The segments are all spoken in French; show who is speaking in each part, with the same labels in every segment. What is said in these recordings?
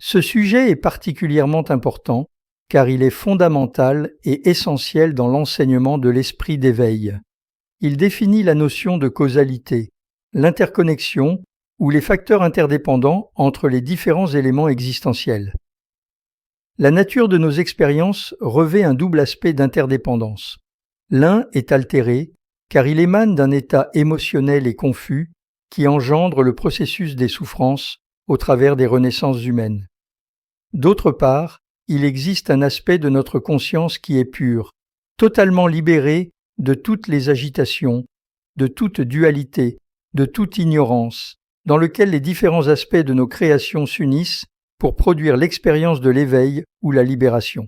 Speaker 1: Ce sujet est particulièrement important car il est fondamental et essentiel dans l'enseignement de l'esprit d'éveil. Il définit la notion de causalité, l'interconnexion ou les facteurs interdépendants entre les différents éléments existentiels. La nature de nos expériences revêt un double aspect d'interdépendance. L'un est altéré car il émane d'un état émotionnel et confus qui engendre le processus des souffrances au travers des renaissances humaines. D'autre part, il existe un aspect de notre conscience qui est pur, totalement libéré de toutes les agitations, de toute dualité, de toute ignorance, dans lequel les différents aspects de nos créations s'unissent pour produire l'expérience de l'éveil ou la libération.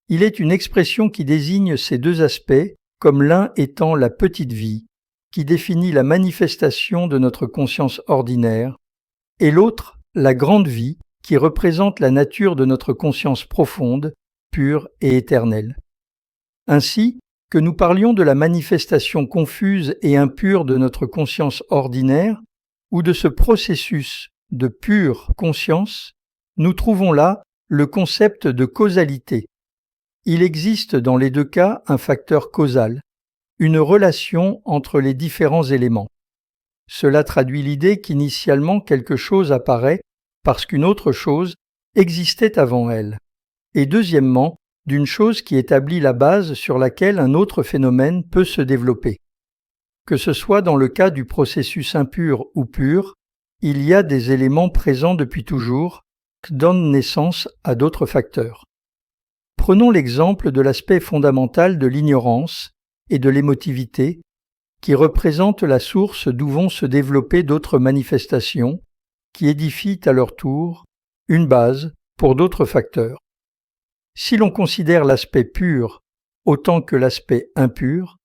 Speaker 1: Il est une expression qui désigne ces deux aspects comme l'un étant la petite vie, qui définit la manifestation de notre conscience ordinaire, et l'autre la grande vie, qui représente la nature de notre conscience profonde, pure et éternelle. Ainsi, que nous parlions de la manifestation confuse et impure de notre conscience ordinaire, ou de ce processus de pure conscience, nous trouvons là le concept de causalité. Il existe dans les deux cas un facteur causal, une relation entre les différents éléments. Cela traduit l'idée qu'initialement quelque chose apparaît parce qu'une autre chose existait avant elle, et deuxièmement, d'une chose qui établit la base sur laquelle un autre phénomène peut se développer. Que ce soit dans le cas du processus impur ou pur, il y a des éléments présents depuis toujours qui donnent naissance à d'autres facteurs. Prenons l'exemple de l'aspect fondamental de l'ignorance et de l'émotivité, qui représente la source d'où vont se développer d'autres manifestations, qui édifient à leur tour une base pour d'autres facteurs. Si l'on considère l'aspect pur autant que l'aspect impur,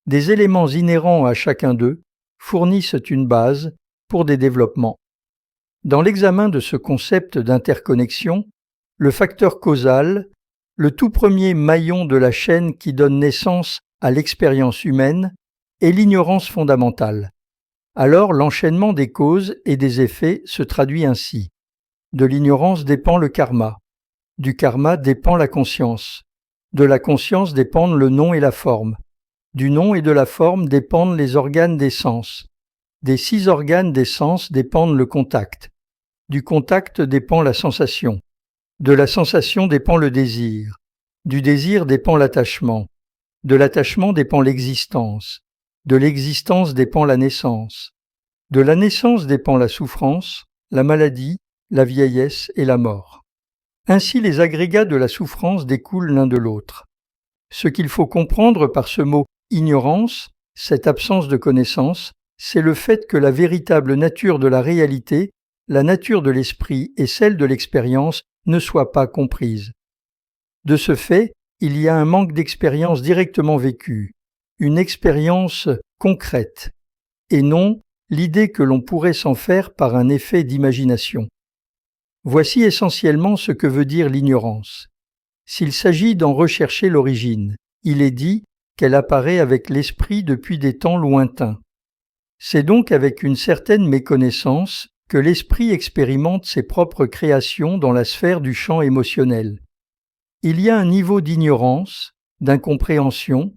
Speaker 1: des éléments inhérents à chacun d'eux fournissent une base pour des développements. Dans l'examen de ce concept d'interconnexion, le facteur causal, le tout premier maillon de la chaîne qui donne naissance à l'expérience humaine, est l'ignorance fondamentale. Alors l'enchaînement des causes et des effets se traduit ainsi. De l'ignorance dépend le karma. Du karma dépend la conscience. De la conscience dépendent le nom et la forme. Du nom et de la forme dépendent les organes des sens. Des 6 organes des sens dépendent le contact. Du contact dépend la sensation. De la sensation dépend le désir. Du désir dépend l'attachement. De l'attachement dépend l'existence. De l'existence dépend la naissance. De la naissance dépend la souffrance, la maladie, la vieillesse et la mort. Ainsi les agrégats de la souffrance découlent l'un de l'autre. Ce qu'il faut comprendre par ce mot « ignorance », cette absence de connaissance, c'est le fait que la véritable nature de la réalité, la nature de l'esprit et celle de l'expérience ne soient pas comprises. De ce fait, il y a un manque d'expérience directement vécue, une expérience concrète, et non l'idée que l'on pourrait s'en faire par un effet d'imagination. Voici essentiellement ce que veut dire l'ignorance. S'il s'agit d'en rechercher l'origine, il est dit qu'elle apparaît avec l'esprit depuis des temps lointains. C'est donc avec une certaine méconnaissance que l'esprit expérimente ses propres créations dans la sphère du champ émotionnel. Il y a un niveau d'ignorance, d'incompréhension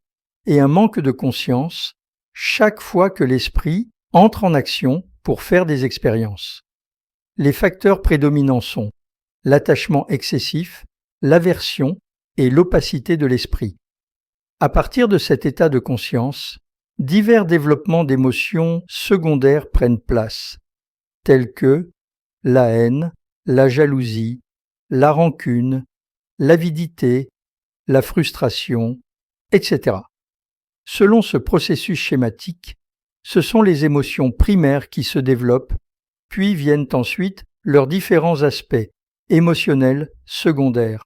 Speaker 1: et un manque de conscience chaque fois que l'esprit entre en action pour faire des expériences. Les facteurs prédominants sont l'attachement excessif, l'aversion et l'opacité de l'esprit. À partir de cet état de conscience, divers développements d'émotions secondaires prennent place, tels que la haine, la jalousie, la rancune, l'avidité, la frustration, etc. Selon ce processus schématique, ce sont les émotions primaires qui se développent, puis viennent ensuite leurs différents aspects émotionnels secondaires.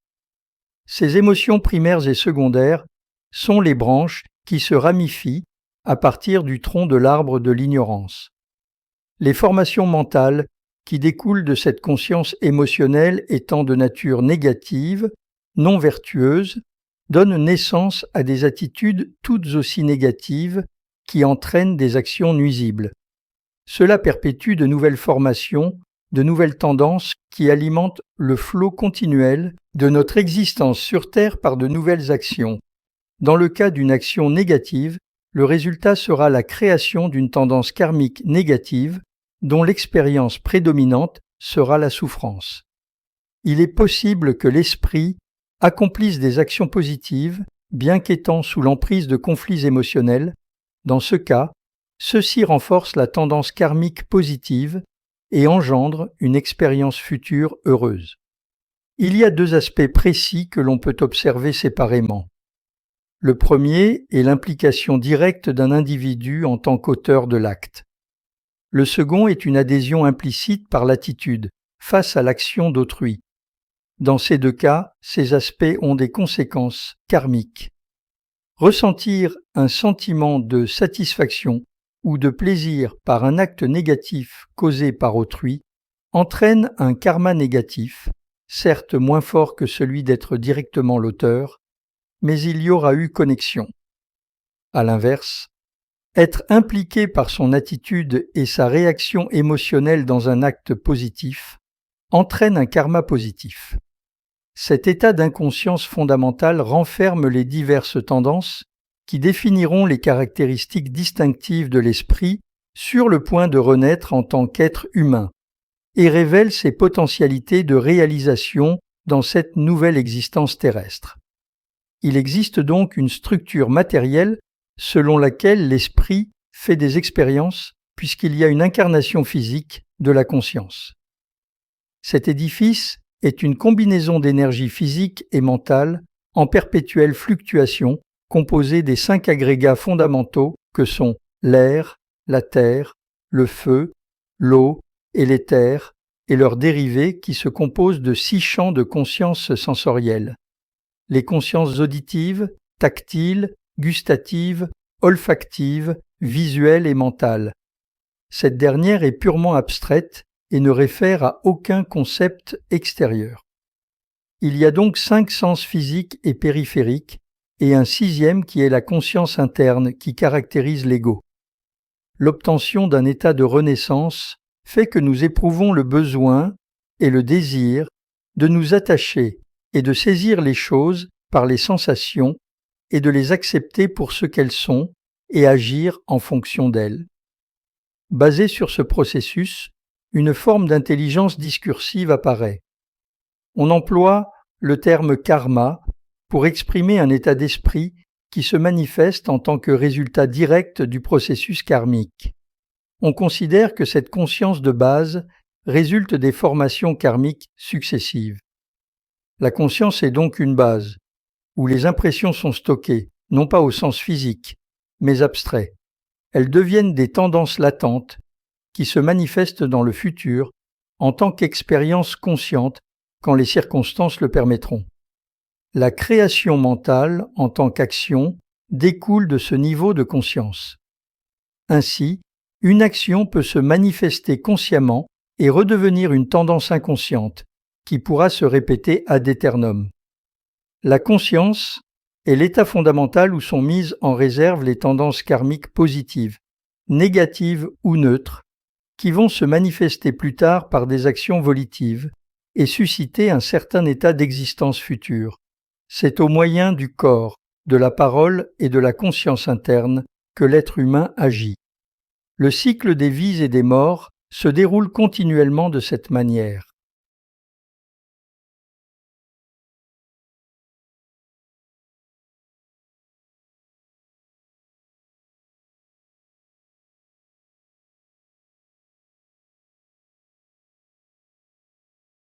Speaker 1: Ces émotions primaires et secondaires sont les branches qui se ramifient à partir du tronc de l'arbre de l'ignorance. Les formations mentales qui découlent de cette conscience émotionnelle étant de nature négative, non vertueuse, donnent naissance à des attitudes toutes aussi négatives qui entraînent des actions nuisibles. Cela perpétue de nouvelles formations de nouvelles tendances qui alimentent le flot continuel de notre existence sur Terre par de nouvelles actions. Dans le cas d'une action négative, le résultat sera la création d'une tendance karmique négative dont l'expérience prédominante sera la souffrance. Il est possible que l'esprit accomplisse des actions positives, bien qu'étant sous l'emprise de conflits émotionnels. Dans ce cas, ceux-ci renforcent la tendance karmique positive et engendrent une expérience future heureuse. Il y a deux aspects précis que l'on peut observer séparément. Le premier est l'implication directe d'un individu en tant qu'auteur de l'acte. Le second est une adhésion implicite par l'attitude face à l'action d'autrui. Dans ces deux cas, ces aspects ont des conséquences karmiques. Ressentir un sentiment de satisfaction ou de plaisir par un acte négatif causé par autrui entraîne un karma négatif, certes moins fort que celui d'être directement l'auteur, mais il y aura eu connexion. À l'inverse, être impliqué par son attitude et sa réaction émotionnelle dans un acte positif entraîne un karma positif. Cet état d'inconscience fondamentale renferme les diverses tendances qui définiront les caractéristiques distinctives de l'esprit sur le point de renaître en tant qu'être humain et révèle ses potentialités de réalisation dans cette nouvelle existence terrestre. Il existe donc une structure matérielle selon laquelle l'esprit fait des expériences puisqu'il y a une incarnation physique de la conscience. Cet édifice est une combinaison d'énergie physique et mentale en perpétuelle fluctuation composée des 5 agrégats fondamentaux que sont l'air, la terre, le feu, l'eau et l'éther et leurs dérivés qui se composent de 6 champs de conscience sensorielle. Les consciences auditives, tactiles, gustatives, olfactives, visuelles et mentales. Cette dernière est purement abstraite et ne réfère à aucun concept extérieur. Il y a donc 5 sens physiques et périphériques, et un 6e qui est la conscience interne qui caractérise l'ego. L'obtention d'un état de renaissance fait que nous éprouvons le besoin et le désir de nous attacher et de saisir les choses par les sensations et de les accepter pour ce qu'elles sont et agir en fonction d'elles. Basée sur ce processus, une forme d'intelligence discursive apparaît. On emploie le terme karma pour exprimer un état d'esprit qui se manifeste en tant que résultat direct du processus karmique. On considère que cette conscience de base résulte des formations karmiques successives. La conscience est donc une base, où les impressions sont stockées, non pas au sens physique, mais abstrait. Elles deviennent des tendances latentes qui se manifestent dans le futur en tant qu'expérience consciente quand les circonstances le permettront. La création mentale en tant qu'action découle de ce niveau de conscience. Ainsi, une action peut se manifester consciemment et redevenir une tendance inconsciente qui pourra se répéter ad aeternum. La conscience est l'état fondamental où sont mises en réserve les tendances karmiques positives, négatives ou neutres, qui vont se manifester plus tard par des actions volitives et susciter un certain état d'existence future. C'est au moyen du corps, de la parole et de la conscience interne que l'être humain agit. Le cycle des vies et des morts se déroule continuellement de cette manière.